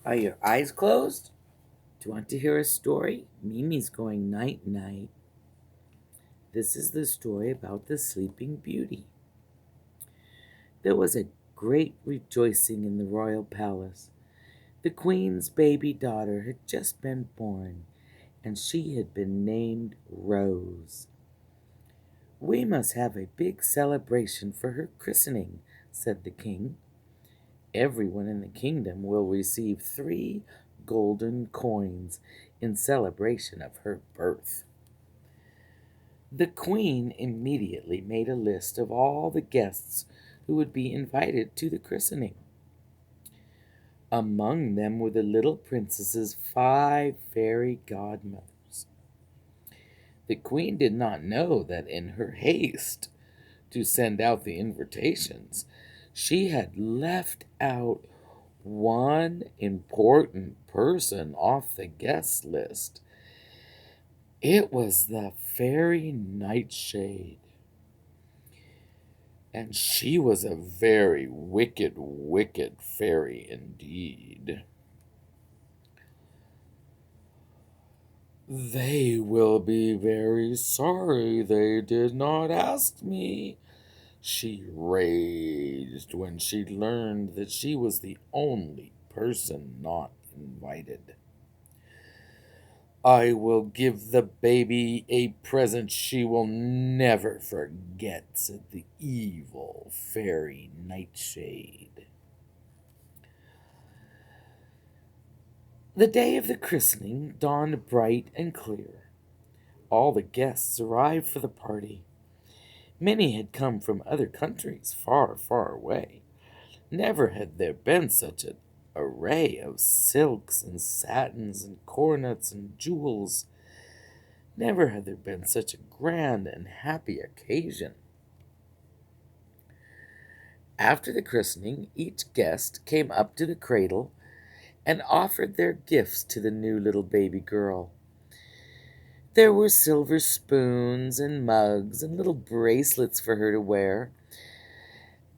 Are your eyes closed? Do you want to hear a story? Mimi's going night night. This is the story about the Sleeping Beauty. There was a great rejoicing in the royal palace. The queen's baby daughter had just been born, and she had been named Rose. We must have a big celebration for her christening, said the king. Everyone in the kingdom will receive 3 golden coins in celebration of her birth. The queen immediately made a list of all the guests who would be invited to the christening. Among them were the little princess's 5 fairy godmothers. The queen did not know that in her haste to send out the invitations, she had left out one important person off the guest list. It was the fairy Nightshade, and she was a very wicked, wicked fairy indeed. They will be very sorry they did not ask me, she raged when she learned that she was the only person not invited. I will give the baby a present she will never forget, said the evil fairy Nightshade. The day of the christening dawned bright and clear. All the guests arrived for the party. Many had come from other countries far, far away. Never had there been such an array of silks and satins and coronets and jewels. Never had there been such a grand and happy occasion. After the christening, each guest came up to the cradle and offered their gifts to the new little baby girl. There were silver spoons and mugs and little bracelets for her to wear,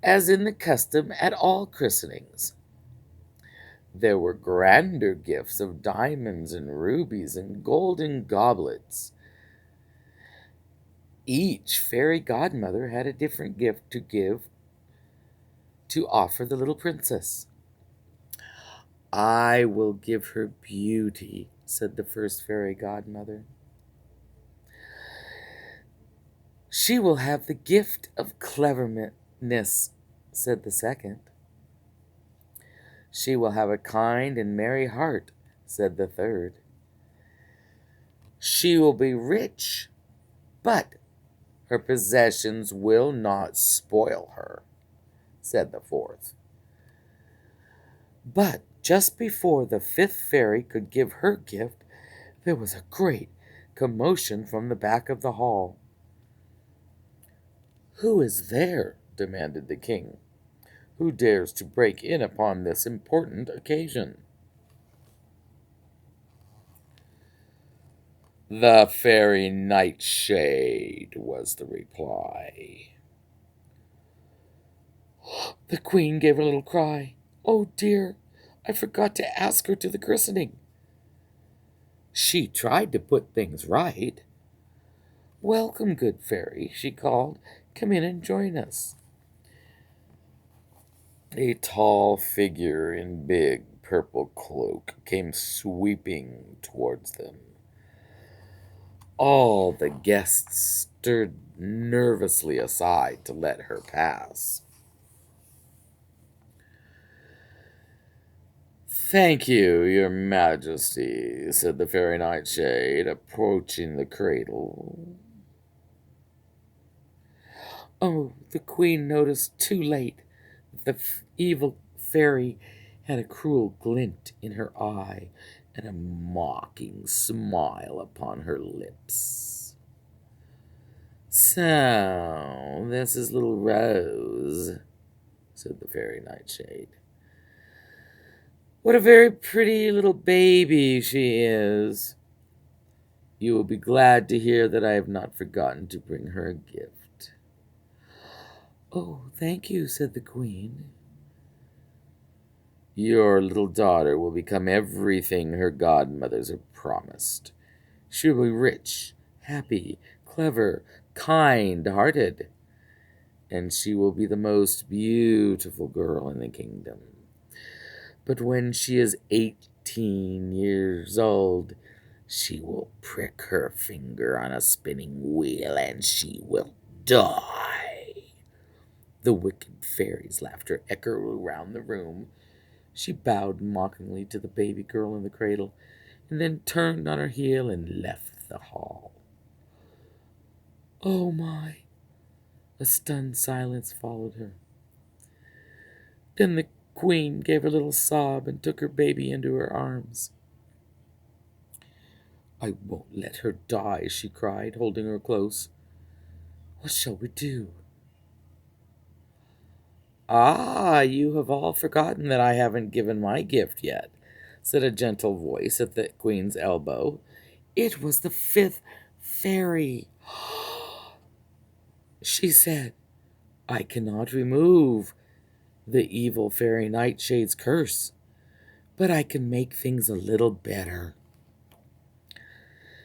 as in the custom at all christenings. There were grander gifts of diamonds and rubies and golden goblets. Each fairy godmother had a different gift to offer the little princess. I will give her beauty, said the first fairy godmother. She will have the gift of cleverness, said the second. She will have a kind and merry heart, said the third. She will be rich, but her possessions will not spoil her, said the fourth. But just before the fifth fairy could give her gift, there was a great commotion from the back of the hall. Who is there? Demanded the king. Who dares to break in upon this important occasion? The fairy Nightshade, was the reply. The queen gave a little cry. Oh dear, I forgot to ask her to the christening. She tried to put things right. Welcome, good fairy, she called. Come in and join us. A tall figure in big purple cloak came sweeping towards them. All the guests stirred nervously aside to let her pass. Thank you, your majesty, said the fairy Nightshade, approaching the cradle. Oh, the queen noticed too late that the evil fairy had a cruel glint in her eye and a mocking smile upon her lips. So, this is little Rose, said the fairy Nightshade. What a very pretty little baby she is. You will be glad to hear that I have not forgotten to bring her a gift. Oh, thank you, said the queen. Your little daughter will become everything her godmothers have promised. She will be rich, happy, clever, kind-hearted, and she will be the most beautiful girl in the kingdom. But when she is 18 years old, she will prick her finger on a spinning wheel and she will die. The wicked fairy's laughter echoed around the room. She bowed mockingly to the baby girl in the cradle, and then turned on her heel and left the hall. Oh my! A stunned silence followed her. Then the queen gave a little sob and took her baby into her arms. I won't let her die, she cried, holding her close. What shall we do? Ah, you have all forgotten that I haven't given my gift yet, said a gentle voice at the queen's elbow. It was the fifth fairy. She said, I cannot remove the evil fairy Nightshade's curse, but I can make things a little better.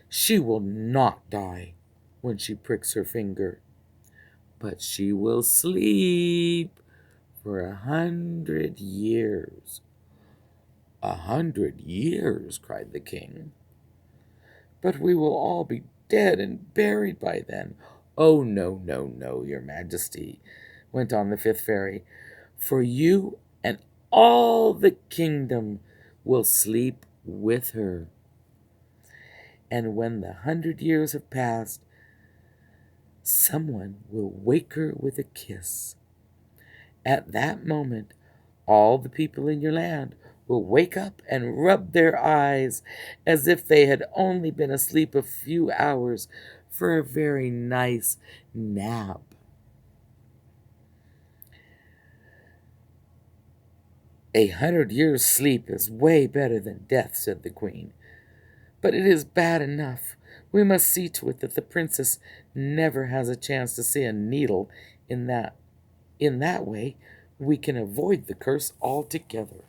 She will not die when she pricks her finger, but she will sleep for 100 years. 100 years, cried the king. But we will all be dead and buried by then. Oh, no, no, no, your majesty, went on the fifth fairy, for you and all the kingdom will sleep with her. And when the 100 years have passed, someone will wake her with a kiss. At that moment, all the people in your land will wake up and rub their eyes as if they had only been asleep a few hours for a very nice nap. 100 years' sleep is way better than death, said the queen. But it is bad enough. We must see to it that the princess never has a chance to see a needle. In that way, we can avoid the curse altogether.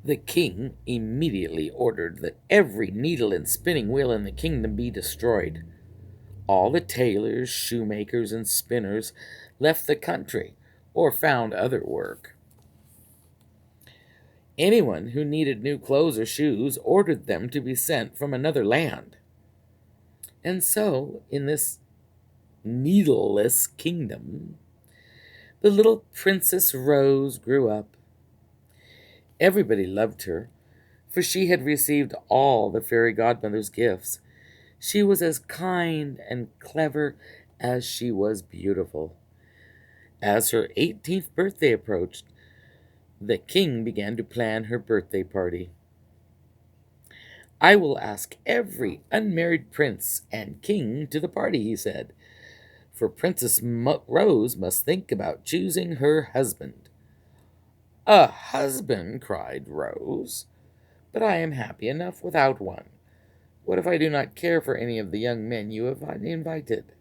The king immediately ordered that every needle and spinning wheel in the kingdom be destroyed. All the tailors, shoemakers, and spinners left the country or found other work. Anyone who needed new clothes or shoes ordered them to be sent from another land. And so, in this needleless kingdom, the little Princess Rose grew up. Everybody loved her, for she had received all the fairy godmother's gifts. She was as kind and clever as she was beautiful. As her 18th birthday approached, the king began to plan her birthday party. I will ask every unmarried prince and king to the party, he said, for Princess Rose must think about choosing her husband. A husband, cried Rose, but I am happy enough without one. What if I do not care for any of the young men you have invited?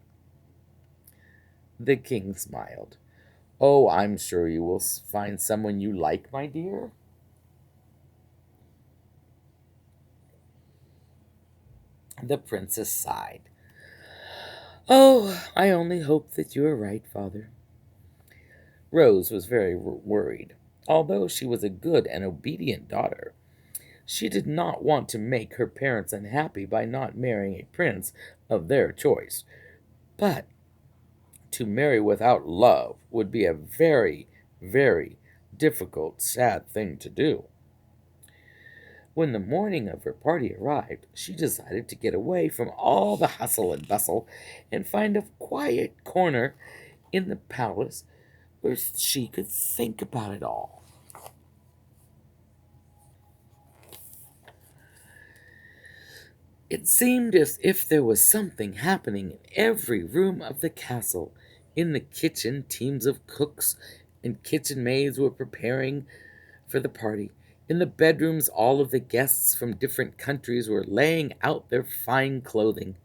The king smiled. Oh, I'm sure you will find someone you like, my dear. The princess sighed. Oh, I only hope that you are right, father. Rose was very worried. Although she was a good and obedient daughter, she did not want to make her parents unhappy by not marrying a prince of their choice. But to marry without love would be a very, very difficult, sad thing to do. When the morning of her party arrived, she decided to get away from all the hustle and bustle and find a quiet corner in the palace where she could think about it all. It seemed as if there was something happening in every room of the castle. In the kitchen, teams of cooks and kitchen maids were preparing for the party. In the bedrooms, all of the guests from different countries were laying out their fine clothing.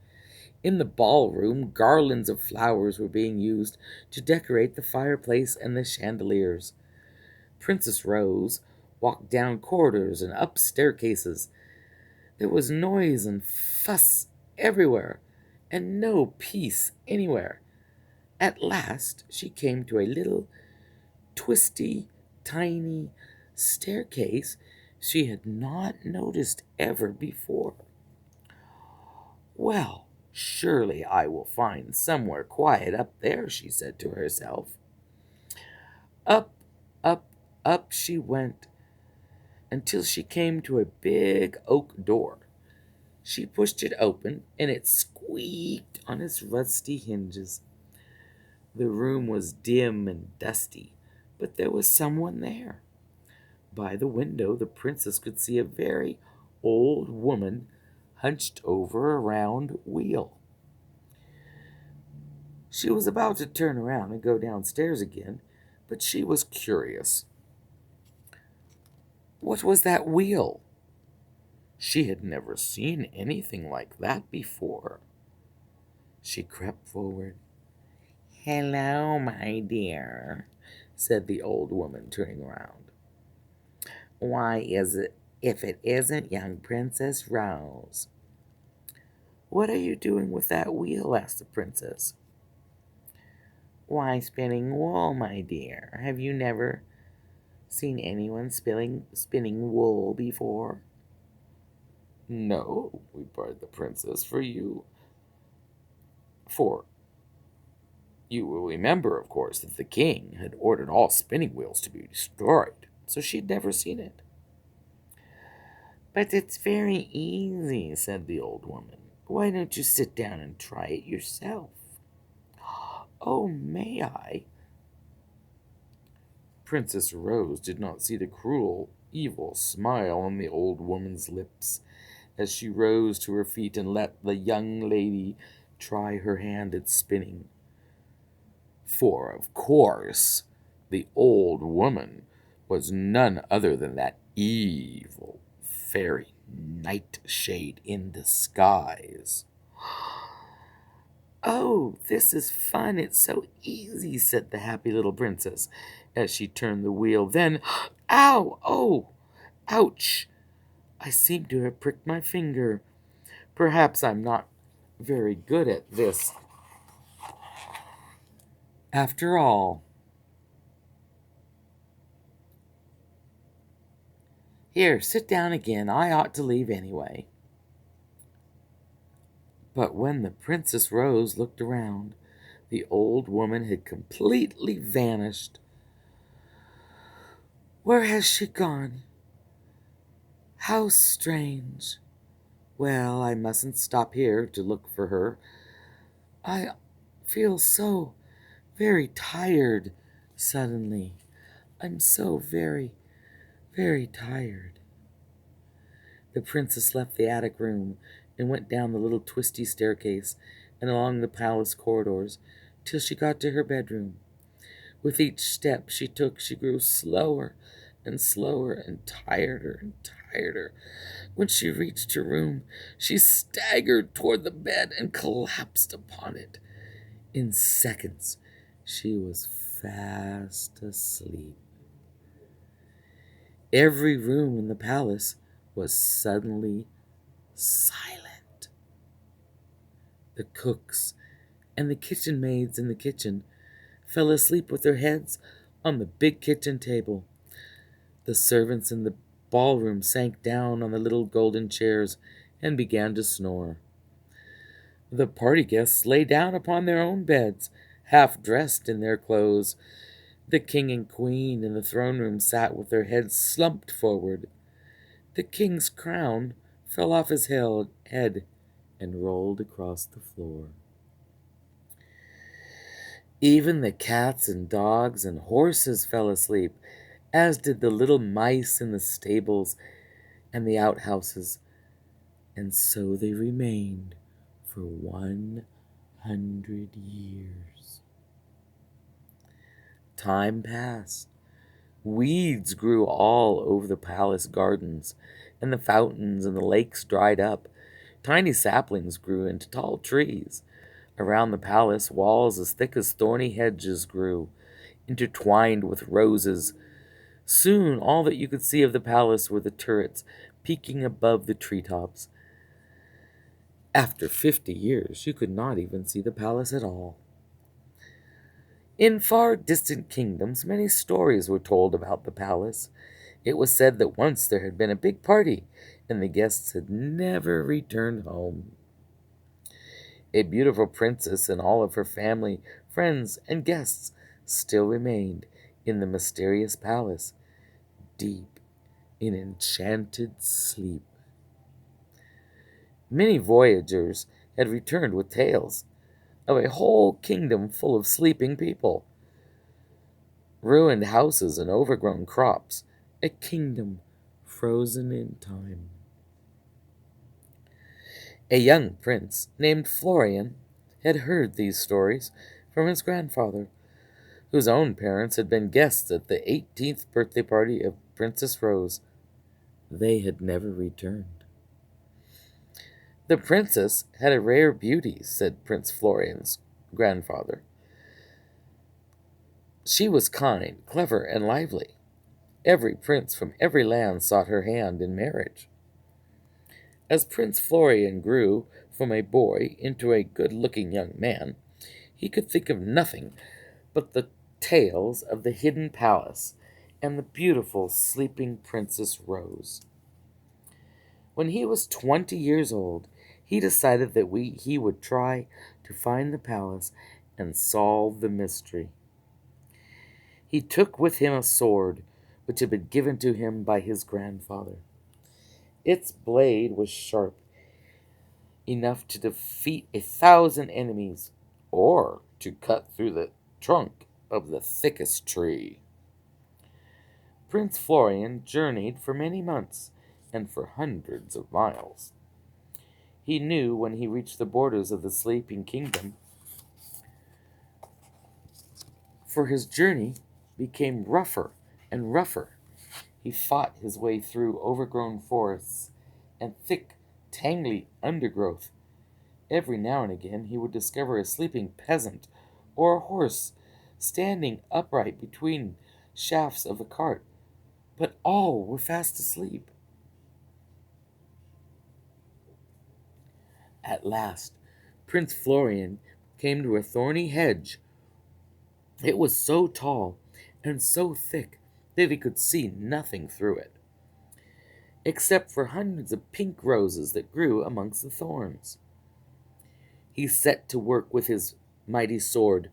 In the ballroom, garlands of flowers were being used to decorate the fireplace and the chandeliers. Princess Rose walked down corridors and up staircases. There was noise and fuss everywhere, and no peace anywhere. At last she came to a little, twisty, tiny staircase she had not noticed ever before. Well, surely I will find somewhere quiet up there, she said to herself. Up, up, up she went until she came to a big oak door. She pushed it open, and it squeaked on its rusty hinges. The room was dim and dusty, but there was someone there. By the window, the princess could see a very old woman hunched over a round wheel. She was about to turn around and go downstairs again, but she was curious. What was that wheel? She had never seen anything like that before. She crept forward. Hello, my dear, said the old woman, turning around. Why is it if it isn't young Princess Rose? What are you doing with that wheel? Asked the princess. Why, spinning wool, my dear. Have you never seen anyone spinning wool before? No, replied the princess, for you will remember, of course, that the king had ordered all spinning wheels to be destroyed, so she'd never seen it. But it's very easy, said the old woman. Why don't you sit down and try it yourself? Oh, may I? Princess Rose did not see the cruel, evil smile on the old woman's lips as she rose to her feet and let the young lady try her hand at spinning. For, of course, the old woman was none other than that evil fairy nightshade in disguise. Oh, this is fun. It's so easy, said the happy little princess as she turned the wheel. Then, ow! Oh! Ouch! I seem to have pricked my finger. Perhaps I'm not very good at this after all. Here, sit down again. I ought to leave anyway. But when the Princess Rose looked around, the old woman had completely vanished. Where has she gone? How strange. Well, I mustn't stop here to look for her. I feel so very tired suddenly. I'm so very, very tired. The princess left the attic room and went down the little twisty staircase and along the palace corridors till she got to her bedroom. With each step she took, she grew slower and slower and tireder and tireder. When she reached her room, she staggered toward the bed and collapsed upon it. In seconds, she was fast asleep. Every room in the palace was suddenly silent. The cooks and the kitchen maids in the kitchen fell asleep with their heads on the big kitchen table. The servants in the ballroom sank down on the little golden chairs and began to snore. The party guests lay down upon their own beds, half dressed in their clothes. The king and queen in the throne room sat with their heads slumped forward. The king's crown fell off his head and rolled across the floor. Even the cats and dogs and horses fell asleep, as did the little mice in the stables and the outhouses, and so they remained for 100 years. Time passed. Weeds grew all over the palace gardens, and the fountains and the lakes dried up. Tiny saplings grew into tall trees. Around the palace, walls as thick as thorny hedges grew, intertwined with roses, Soon all that you could see of the palace were the turrets peeking above the treetops. After 50 years, you could not even see the palace at all. In far distant kingdoms, many stories were told about the palace. It was said that once there had been a big party, and the guests had never returned home. A beautiful princess and all of her family, friends, and guests still remained in the mysterious palace, deep in enchanted sleep. Many voyagers had returned with tales of a whole kingdom full of sleeping people, ruined houses and overgrown crops, a kingdom frozen in time. A young prince named Florian had heard these stories from his grandfather, whose own parents had been guests at the 18th birthday party of Princess Rose. They had never returned. The princess had a rare beauty, said Prince Florian's grandfather. She was kind, clever, and lively. Every prince from every land sought her hand in marriage. As Prince Florian grew from a boy into a good-looking young man, he could think of nothing but the tales of the hidden palace and the beautiful sleeping Princess Rose. When he was 20 years old, he decided that he would try to find the palace and solve the mystery. He took with him a sword which had been given to him by his grandfather. Its blade was sharp enough to defeat 1,000 enemies or to cut through the trunk of the thickest tree. Prince Florian journeyed for many months and for hundreds of miles. He knew when he reached the borders of the sleeping kingdom, for his journey became rougher and rougher. He fought his way through overgrown forests and thick, tangly undergrowth. Every now and again he would discover a sleeping peasant or a horse standing upright between shafts of a cart, but all were fast asleep. At last, Prince Florian came to a thorny hedge. It was so tall and so thick that he could see nothing through it, except for hundreds of pink roses that grew amongst the thorns. He set to work with his mighty sword.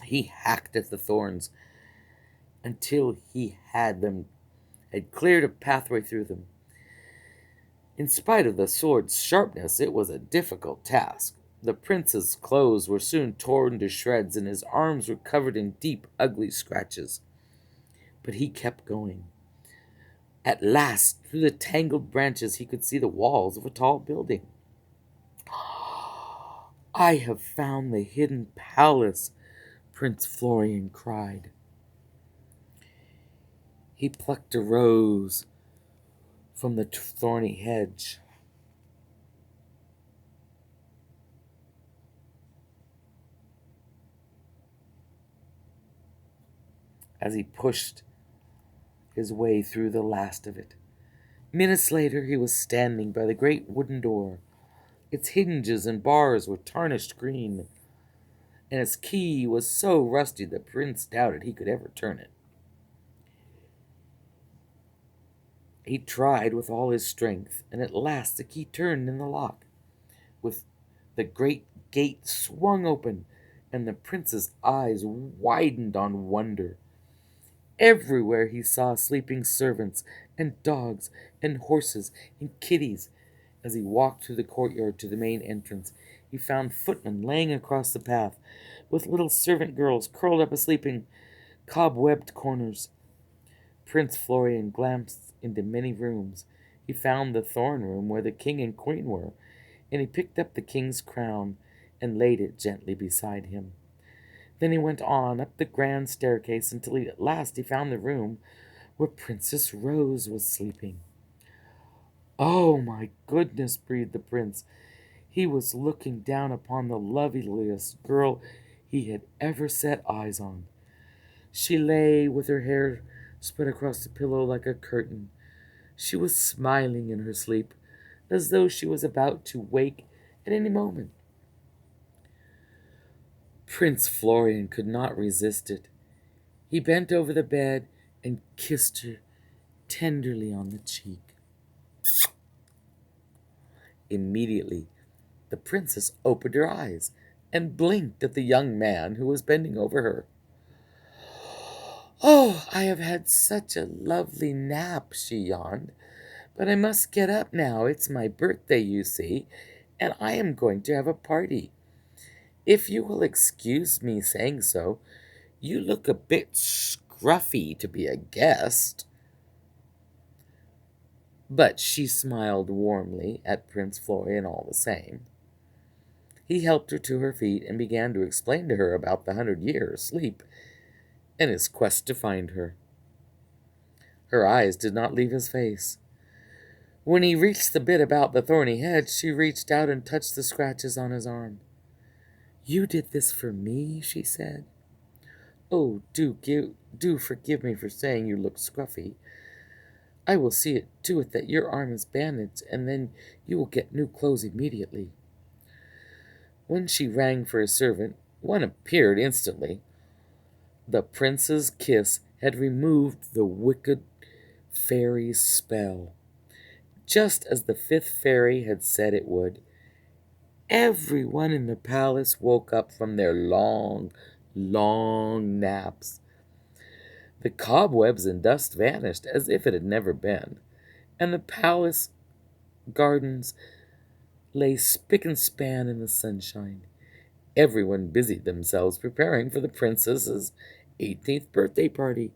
He hacked at the thorns until he had cleared a pathway through them. In spite of the sword's sharpness, it was a difficult task. The prince's clothes were soon torn to shreds, and his arms were covered in deep, ugly scratches. But he kept going. At last, through the tangled branches, he could see the walls of a tall building. "I have found the hidden palace," Prince Florian cried. He plucked a rose from the thorny hedge. As he pushed his way through the last of it. Minutes later, he was standing by the great wooden door. Its hinges and bars were tarnished green, and its key was so rusty that Prince doubted he could ever turn it. He tried with all his strength, and at last the key turned in the lock. With the great gate swung open, and the prince's eyes widened on wonder. Everywhere he saw sleeping servants and dogs and horses and kitties. As he walked through the courtyard to the main entrance, he found footmen laying across the path, with little servant girls curled up asleep in cobwebbed corners. Prince Florian glanced into many rooms. He found the throne room where the king and queen were, and he picked up the king's crown and laid it gently beside him. Then he went on up the grand staircase until at last he found the room where Princess Rose was sleeping. "Oh, my goodness," breathed the prince. He was looking down upon the loveliest girl he had ever set eyes on. She lay with her hair spread across the pillow like a curtain. She was smiling in her sleep, as though she was about to wake at any moment. Prince Florian could not resist it. He bent over the bed and kissed her tenderly on the cheek. Immediately, the princess opened her eyes and blinked at the young man who was bending over her. "Oh, I have had such a lovely nap," she yawned. "But I must get up now. It's my birthday, you see, and I am going to have a party. If you will excuse me saying so, you look a bit scruffy to be a guest." But she smiled warmly at Prince Florian all the same. He helped her to her feet and began to explain to her about the 100-year sleep and his quest to find her. Her eyes did not leave his face. When he reached the bit about the thorny hedge, she reached out and touched the scratches on his arm. "You did this for me?" she said. "Oh, do forgive me for saying you look scruffy. I will see to it that your arm is bandaged, and then you will get new clothes immediately." When she rang for a servant, one appeared instantly. The prince's kiss had removed the wicked fairy's spell, just as the fifth fairy had said it would. Everyone in the palace woke up from their long, long naps. The cobwebs and dust vanished as if it had never been, and the palace gardens lay spick and span in the sunshine. Everyone busied themselves preparing for the princess's 18th birthday party.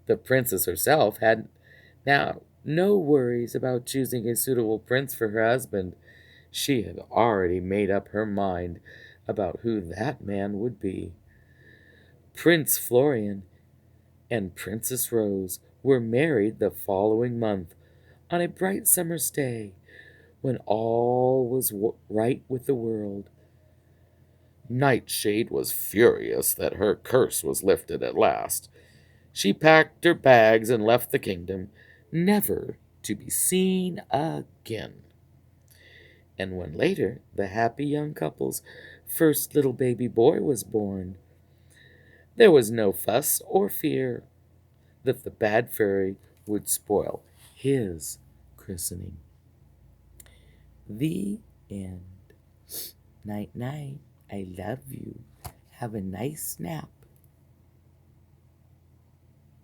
The princess herself had now no worries about choosing a suitable prince for her husband. She had already made up her mind about who that man would be. Prince Florian and Princess Rose were married the following month on a bright summer's day when all was right with the world. Nightshade was furious that her curse was lifted at last. She packed her bags and left the kingdom, never to be seen again. And when later the happy young couple's first little baby boy was born, there was no fuss or fear that the bad fairy would spoil his christening. The end. Night, night. I love you. Have a nice nap.